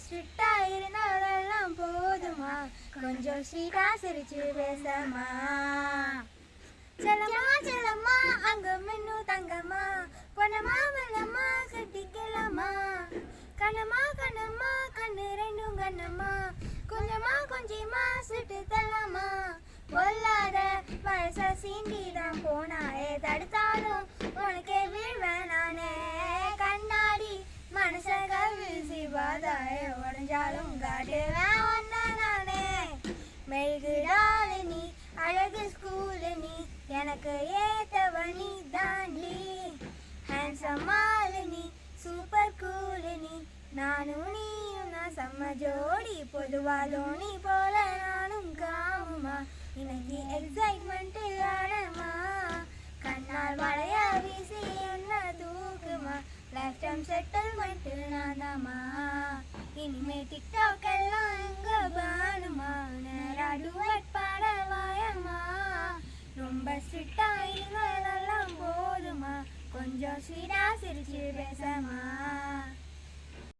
ஸ்ட்ரிக்டா இருந்தாலெல்லாம் போதுமா, கொஞ்சம் ஸ்வீட்டா சிரிச்சு பேசமா. செல்லம்மா செல்லம்மா அங்க மின்னு தங்கம்மா, பொன்னம்மா வெள்ளம்மா கட்டிக்கலாமா. கண்ணம்மா கண்ணம்மா கண்ணு ரெண்டும் கண்ணம்மா, கொஞ்சமா கொஞ்சமா சுட்டு தரலாமா. பொல்லாத வயச சீண்டிதான் போனாயே, தடுத்தாலும் உனக்கே வீழ்வேன் நானே. கண்ணாடி மனச கவிழ் சிவாதாய, உடஞ்சாலும் காட்டுவேன் ஒன்ன நானே. மெழுகுடாலு நீ, அழகு ஸ்கூலு நீ, எனக்கு ஏத்தவ நீ தாண்டி. ஹேண்ட்ஸம் ஆளு நீ, சூப்பர் கூலு நீ, நானும் நீயும் நான் செம்ம ஜோடி. பொதுவா தோனி போல நானும் காமுமா, இன்னைக்கு எக்ஸைட்மெண்ட் ஆனமா. கண்ணால் வளைய வீசி என்ன தூக்குமா, லைஃப் டைம் செட்டில்மெண்ட் நான்தாமா. இனிமே டிக்டாக் எல்லாம் எங்க பானுமா, நேரா டுவெட் பாட வாயம்மா. ரொம்ப ஸ்ட்ரிக்டா இருந்தாலெல்லாம் போதுமா, கொஞ்சம் ஸ்வீட்டா சிரிச்சு பேசமா.